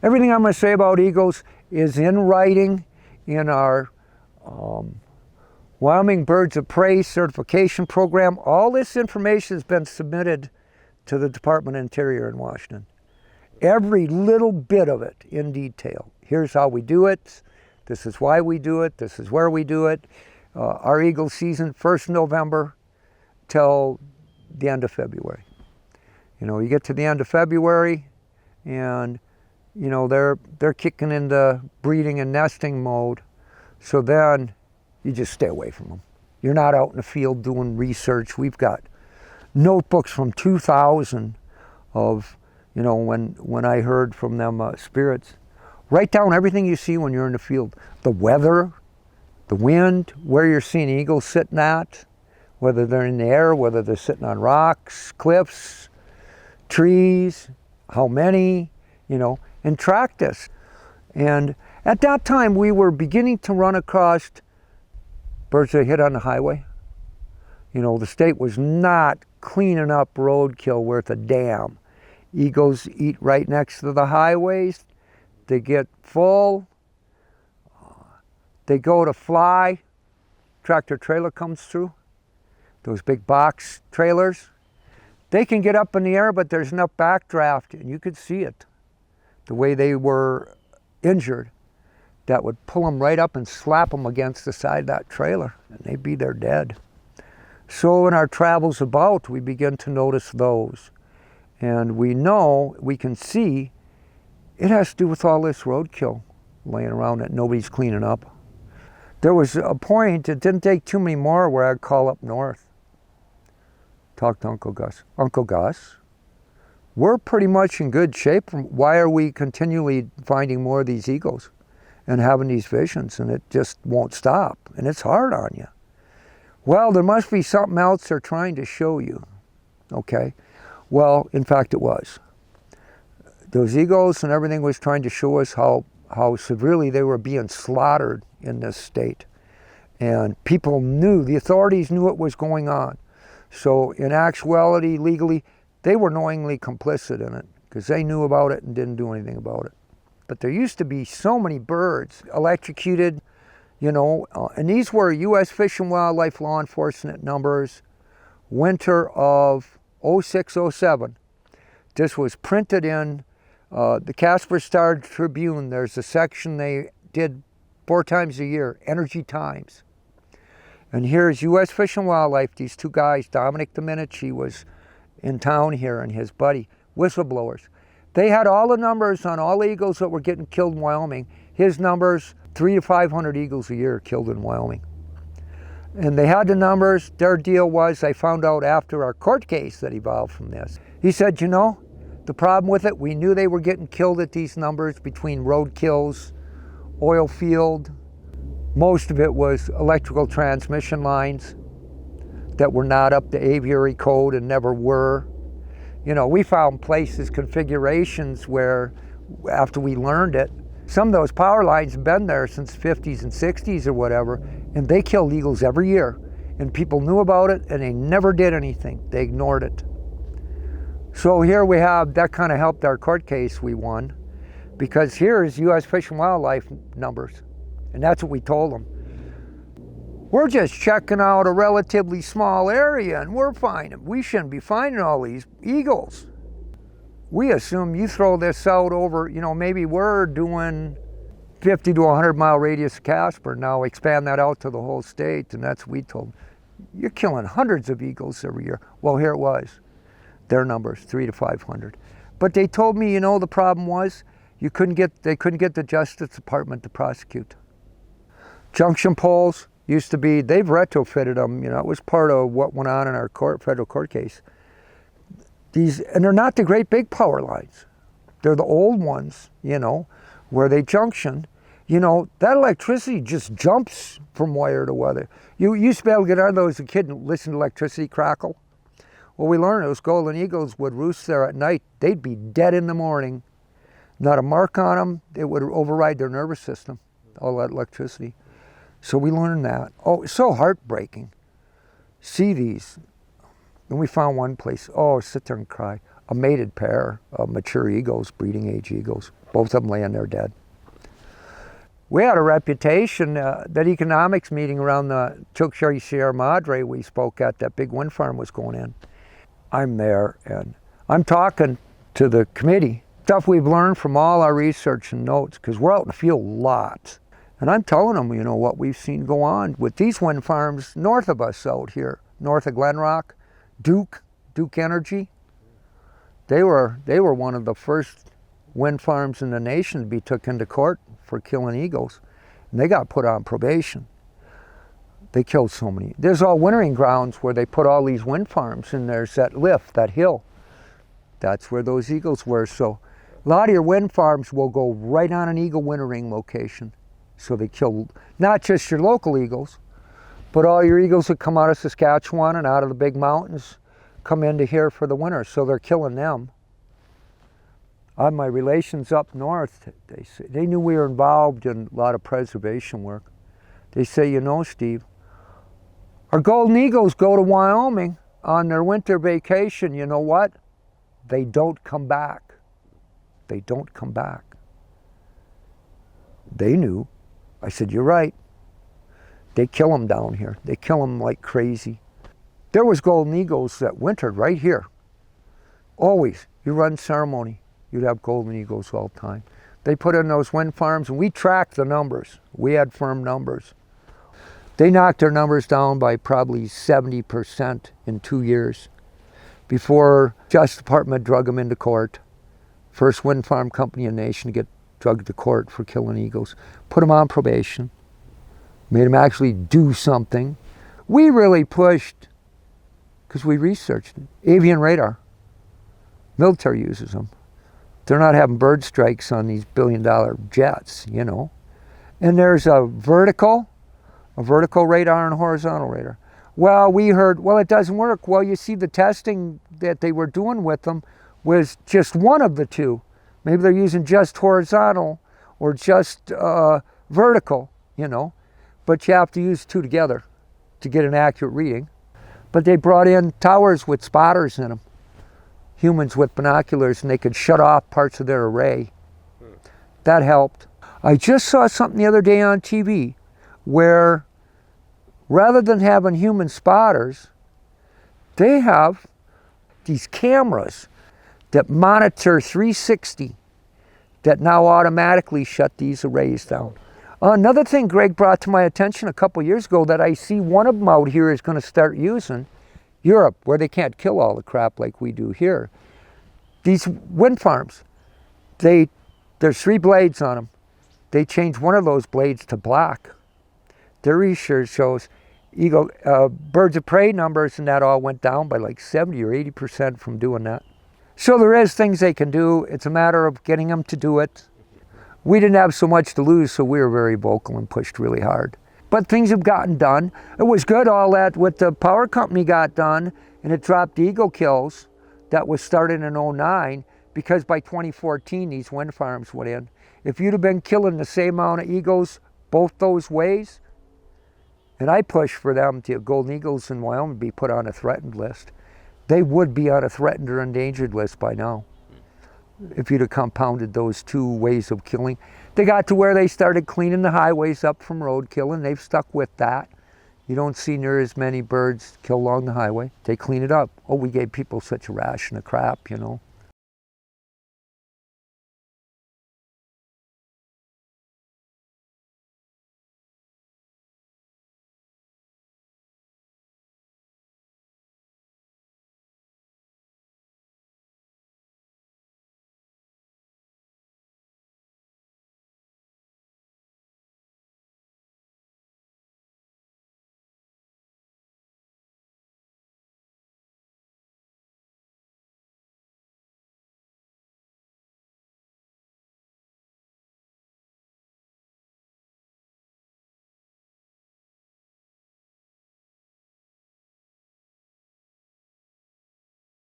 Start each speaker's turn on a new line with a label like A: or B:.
A: Everything I'm going to say about eagles is in writing in our Wyoming Birds of Prey certification program. All this information has been submitted to the Department of Interior in Washington. Every little bit of it in detail. Here's how we do it. This is why we do it. This is where we do it. Our eagle season, 1st November till the end of February. You know, you get to the end of February and, you know, they're kicking into breeding and nesting mode. So then you just stay away from them. You're not out in the field doing research. We've got notebooks from 2000 of, you know, when I heard from them spirits. Write down everything you see when you're in the field. The weather, the wind, where you're seeing eagles sitting at, whether they're in the air, whether they're sitting on rocks, cliffs, trees, how many, you know, and track this. And at that time, we were beginning to run across birds that hit on the highway. You know, the state was not cleaning up roadkill worth a damn. Eagles eat right next to the highways. They get full. They go to fly. Tractor trailer comes through. Those big box trailers. They can get up in the air, but there's enough backdraft, and you could see it. The way they were injured, that would pull them right up and slap them against the side of that trailer, and they'd be there dead. So in our travels about, we begin to notice those. And we know, we can see, it has to do with all this roadkill laying around that nobody's cleaning up. There was a point, it didn't take too many more, where I'd call up north. Talk to Uncle Gus. Uncle Gus, we're pretty much in good shape. Why are we continually finding more of these eagles and having these visions, and it just won't stop, and it's hard on you? Well, there must be something else they're trying to show you, okay? Well, in fact, it was. Those eagles and everything was trying to show us how severely they were being slaughtered in this state. And people knew, the authorities knew what was going on. So in actuality, legally, they were knowingly complicit in it because they knew about it and didn't do anything about it. But there used to be so many birds electrocuted, you know, and these were U.S. Fish and Wildlife law enforcement numbers, winter of 06-07. This was printed in the Casper Star Tribune. There's a section they did 4 times a year, Energy Times. And here's U.S. Fish and Wildlife, these 2 guys, Dominic Dominici was in town here and his buddy, whistleblowers. They had all the numbers on all eagles that were getting killed in Wyoming. His numbers, 300 to 500 eagles a year killed in Wyoming. And they had the numbers. Their deal was, I found out after our court case that evolved from this. He said, you know, the problem with it, we knew they were getting killed at these numbers between road kills, oil field. Most of it was electrical transmission lines that were not up to aviary code and never were. You know, we found places, configurations where, after we learned it, some of those power lines have been there since 50s and 60s or whatever, and they killed eagles every year. And people knew about it, and they never did anything. They ignored it. So here we have, that kind of helped our court case we won, because here's U.S. Fish and Wildlife numbers, and that's what we told them. We're just checking out a relatively small area, and we're finding, we shouldn't be finding all these eagles. We assume you throw this out over, you know, maybe we're doing 50 to 100 mile radius of Casper. Now expand that out to the whole state, and that's what we told them. You're killing hundreds of eagles every year. Well, here it was. Their numbers, 300 to 500. But they told me, you know, the problem was they couldn't get the Justice Department to prosecute. Junction poles used to be, they've retrofitted them, you know, it was part of what went on in our federal court case. And they're not the great big power lines. They're the old ones, you know, where they junction. You know, that electricity just jumps from wire to wire. You used to be able to get on those as a kid and listen to electricity crackle. Well, we learned those golden eagles would roost there at night. They'd be dead in the morning. Not a mark on them. It would override their nervous system, all that electricity. So we learned that. Oh, it's so heartbreaking. See these. And we found one place. Oh, sit there and cry. a mated pair of mature eagles, breeding age eagles. Both of them laying there dead. We had a reputation, that economics meeting around the Chokshari Sierra Madre we spoke at, that big wind farm was going in. I'm there and I'm talking to the committee, stuff we've learned from all our research and notes, because we're out in the field lots. And I'm telling them, you know, what we've seen go on with these wind farms north of us out here, north of Glenrock, Duke Energy. They were one of the first wind farms in the nation to be took into court for killing eagles. And they got put on probation. They killed so many. There's all wintering grounds where they put all these wind farms, and there's that lift, that hill. That's where those eagles were. So a lot of your wind farms will go right on an eagle wintering location. So they kill not just your local eagles, but all your eagles that come out of Saskatchewan and out of the big mountains come into here for the winter. So they're killing them. My relations up north, they knew we were involved in a lot of preservation work. They say, you know, Steve, our golden eagles go to Wyoming on their winter vacation. You know what? They don't come back. They don't come back. They knew. I said, you're right. They kill them down here. They kill them like crazy. There was golden eagles that wintered right here. Always. You run ceremony, you'd have golden eagles all the time. They put in those wind farms, and we tracked the numbers. We had firm numbers. They knocked their numbers down by probably 70% in 2 years before Justice Department drug them into court. First wind farm company in the nation to get drugged to court for killing eagles. Put them on probation. Made them actually do something. We really pushed, because we researched it. Avian radar. Military uses them. They're not having bird strikes on these billion-dollar jets, you know. And there's a vertical radar and a horizontal radar. Well, we heard, well, it doesn't work. Well, you see, the testing that they were doing with them was just one of the two. Maybe they're using just horizontal or just vertical, you know. But you have to use two together to get an accurate reading. But they brought in towers with spotters in them. Humans with binoculars, and they could shut off parts of their array. That helped. I just saw something the other day on TV where rather than having human spotters, they have these cameras that monitor 360 that now automatically shut these arrays down. Another thing Greg brought to my attention a couple years ago that I see one of them out here is going to start using, Europe, where they can't kill all the crap like we do here. These wind farms, there's 3 blades on them. They change one of those blades to black. Their research shows birds of prey numbers and that all went down by like 70 or 80% from doing that. So there is things they can do. It's a matter of getting them to do it. We didn't have so much to lose, so we were very vocal and pushed really hard. But things have gotten done. It was good all that what the power company got done, and it dropped eagle kills that was started in '09, because by 2014 these wind farms went in. If you'd have been killing the same amount of eagles both those ways, and I push for them to golden eagles in Wyoming be put on a threatened list, they would be on a threatened or endangered list by now. If you'd have compounded those 2 ways of killing. They got to where they started cleaning the highways up from roadkill, and they've stuck with that. You don't see near as many birds killed along the highway. They clean it up. Oh, we gave people such a ration of crap, you know.